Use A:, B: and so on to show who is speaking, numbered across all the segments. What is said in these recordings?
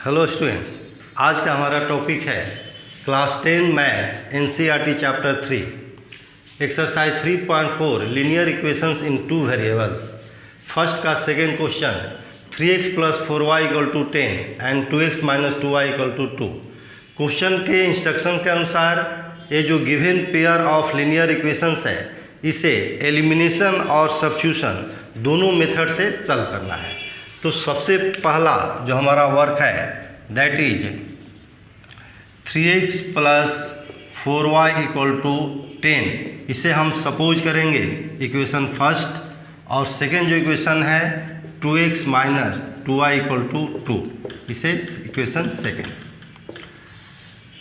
A: Hello students, आज का हमारा टॉपिक है class 10 maths NCERT chapter 3 exercise 3.4 linear equations in two variables. First का सेकेंड क्वेश्चन 3x + 4y = 10 एंड 2x - 2y = 2। क्वेश्चन के इंस्ट्रक्शन के अनुसार ये जो given pair of linear equations है इसे एलिमिनेशन और सब्स्टिट्यूशन दोनों मेथड से सॉल्व करना है। तो सबसे पहला जो हमारा वर्क है दैट इज 3x + 4y = 10। इसे हम सपोज करेंगे इक्वेशन फर्स्ट, और सेकेंड जो इक्वेशन है 2x - 2y = 2, इसे इक्वेशन सेकेंड।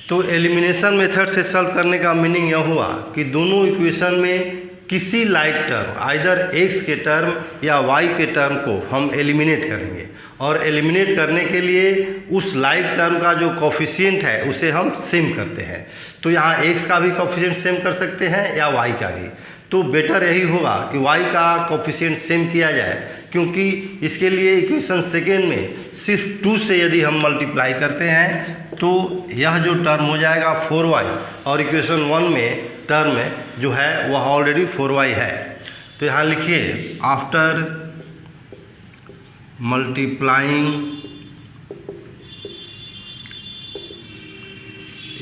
A: तो एलिमिनेशन मेथड से सॉल्व करने का मीनिंग यह हुआ कि दोनों इक्वेशन में किसी लाइक टर्म आइदर x के टर्म या y के टर्म को हम एलिमिनेट करेंगे, और एलिमिनेट करने के लिए उस लाइक टर्म का जो कोफिशिएंट है उसे हम सेम करते हैं। तो यहाँ x का भी कोफिशिएंट सेम कर सकते हैं या y का भी। तो बेटर यही होगा कि y का कोफिशिएंट सेम किया जाए, क्योंकि इसके लिए इक्वेशन सेकेंड में सिर्फ 2 से यदि हम मल्टीप्लाई करते हैं तो यह जो टर्म हो जाएगा 4y, और इक्वेशन 1 में टर्म जो है वह ऑलरेडी 4y है। तो यहाँ लिखिए after multiplying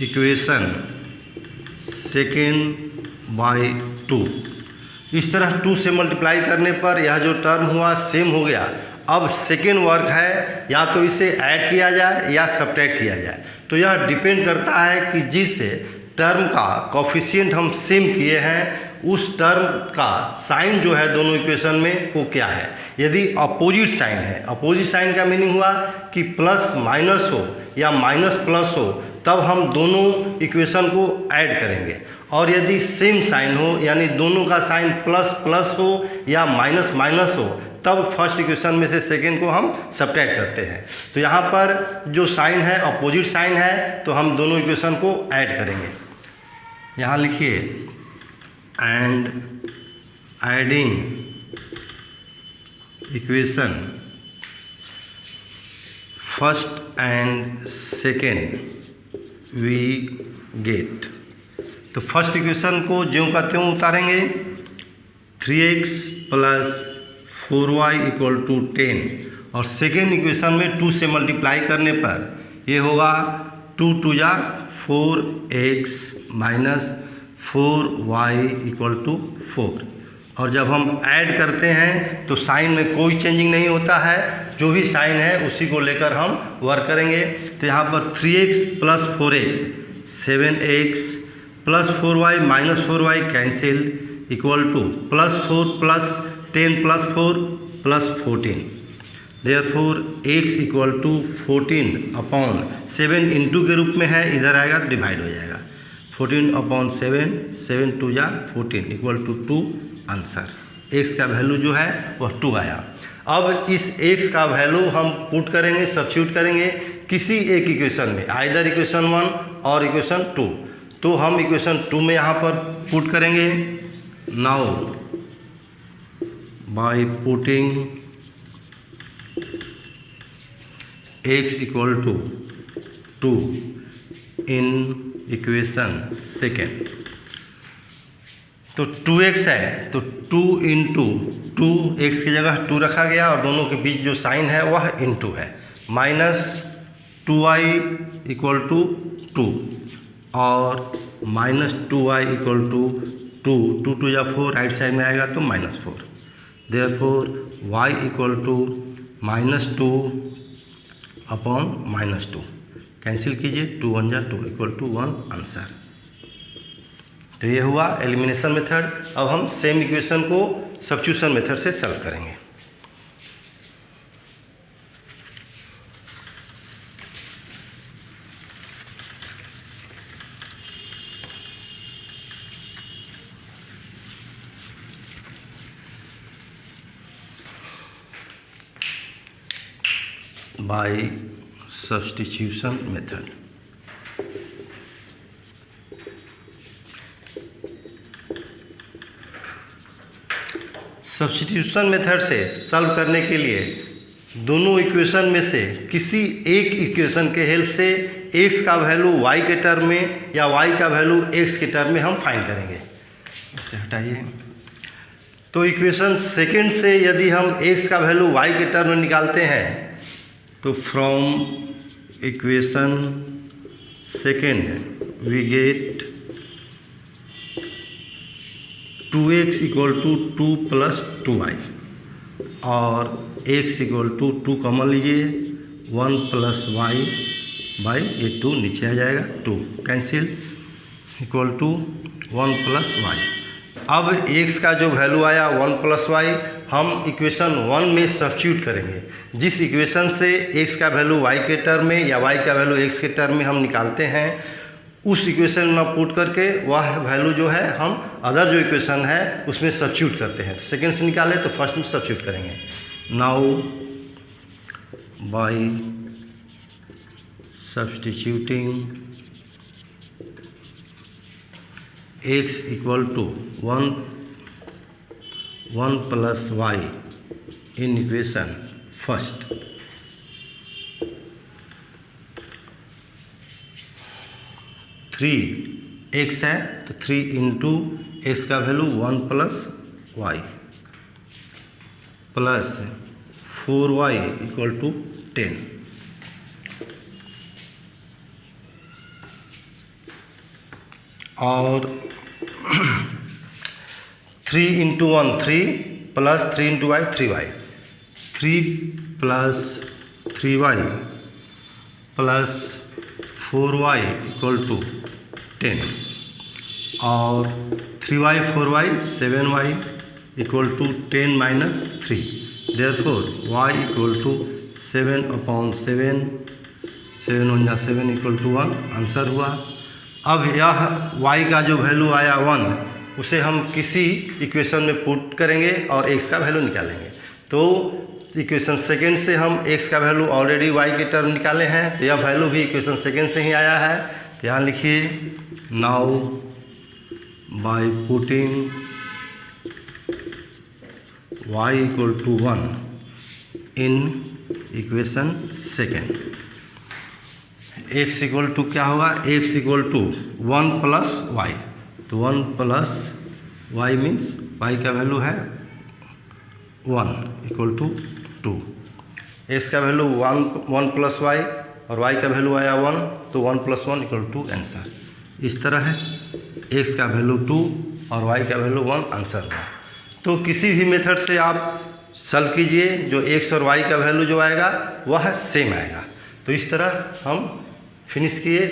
A: equation second by 2, इस तरह 2 से मल्टीप्लाई करने पर यह जो टर्म हुआ सेम हो गया। अब सेकेंड वर्क है या तो इसे ऐड किया जाए या सब्ट्रैक्ट किया जाए। तो यह डिपेंड करता है कि जिस टर्म का कोफिशिएंट हम सेम किए हैं उस टर्म का साइन जो है दोनों इक्वेशन में वो क्या है। यदि अपोजिट साइन है, अपोजिट साइन का मीनिंग हुआ कि प्लस माइनस हो या माइनस प्लस हो, तब हम दोनों इक्वेशन को ऐड करेंगे। और यदि सेम साइन हो यानी दोनों का साइन प्लस प्लस हो या माइनस माइनस हो, तब फर्स्ट इक्वेशन में से सेकेंड को हम सब्ट्रैक्ट करते हैं। तो यहाँ पर जो साइन है अपोजिट साइन है, तो हम दोनों इक्वेशन को ऐड करेंगे। यहाँ लिखिए and adding equation first and second we get. तो फर्स्ट इक्वेशन को ज्यों का त्यों उतारेंगे, 3x + 4y = 10, और सेकेंड इक्वेशन में 2 से मल्टीप्लाई करने पर ये होगा 2 × 2 = 4x - 4y = 4। और जब हम ऐड करते हैं तो साइन में कोई चेंजिंग नहीं होता है, जो भी साइन है उसी को लेकर हम वर्क करेंगे। तो यहाँ पर 3x + 4x 7x + 4y - 4y cancel = +4 + 10 + 4 + 14। Therefore x = 14/7 into के रूप में है, इधर आएगा तो डिवाइड हो जाएगा। 14/7 7 × 2 = 14 = 2 आंसर। x का वैल्यू जो है वह 2 आया। अब इस x का वैल्यू हम पुट करेंगे, सब्स्टिट्यूट करेंगे किसी एक इक्वेशन में, आइदर इक्वेशन 1 और इक्वेशन 2। तो हम इक्वेशन 2 में यहाँ पर पुट करेंगे। Now by putting x = 2 in equation second, तो 2x है तो 2 × 2, x की जगह 2 रखा गया और दोनों के बीच जो साइन है वह * है, -2y = 2 और -2y = 2, 2 × 2 = 4, राइट साइड में आएगा तो -4। Therefore y = -2/-2, कैंसिल कीजिए, 2 × 1 = 2 = 1 आंसर। तो ये हुआ एलिमिनेशन मेथड। अब हम सेम इक्वेशन को सब्स्टिट्यूशन मेथड से सॉल्व करेंगे। By substitution method. Substitution method से सॉल्व करने के लिए दोनों इक्वेशन में से किसी एक इक्वेशन के हेल्प से x का वैल्यू y के टर्म में या y का वैल्यू x के टर्म में हम फाइंड करेंगे। इसे हटाइए। तो इक्वेशन सेकेंड से यदि हम x का वैल्यू y के टर्म में निकालते हैं तो from equation second we get 2x equal to 2 plus 2y और x इक्वल टू 2 कॉमन लीजिए 1 प्लस y बाई ये 2 नीचे आ जाएगा 2 cancel equal to 1 plus y। अब x का जो वैल्यू आया 1 प्लस y हम इक्वेशन 1 में सब्स्टिट्यूट करेंगे। जिस इक्वेशन से x का वैल्यू y के टर्म में या y का वैल्यू x के टर्म में हम निकालते हैं उस इक्वेशन में पुट करके वह वैल्यू जो है हम अदर जो इक्वेशन है उसमें सब्स्टिट्यूट करते हैं। सेकेंड से निकाले तो फर्स्ट में सब्स्टिट्यूट करेंगे। Now by substituting x equal to 1 plus y in equation first, x है तो 3 इंटू एक्स का value 1 plus y plus 4y equal to 10 और 3 into 1 3 plus 3 into y 3y 3 प्लस 3y plus 4y equal to 10 और 3y 4y 7y equal to 10 minus 3 therefore y equal to 7/7 7 1 7 equal to 1 answer हुआ। अब यह y का जो value आया 1 उसे हम किसी इक्वेशन में पुट करेंगे और x का वैल्यू निकालेंगे। तो इक्वेशन सेकेंड से हम x का वैल्यू ऑलरेडी y के टर्म निकाले हैं तो यह वैल्यू भी इक्वेशन सेकेंड से ही आया है। तो यहाँ लिखिए now by putting y equal to 1 in equation second x equal to क्या होगा x equal to 1 plus y तो 1 प्लस y मीन्स y का वैल्यू है 1 इक्वल टू 2 x का वैल्यू 1 प्लस y और y का वैल्यू आया 1 तो 1 प्लस 1 इक्वल टू आंसर। इस तरह है x का वैल्यू 2 और y का वैल्यू 1 आंसर हुआ। तो किसी भी मेथड से आप सॉल्व कीजिए जो x और y का वैल्यू जो आएगा वह सेम आएगा। तो इस तरह हम फिनिश किए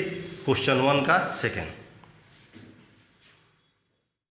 A: क्वेश्चन 1 का सेकेंड।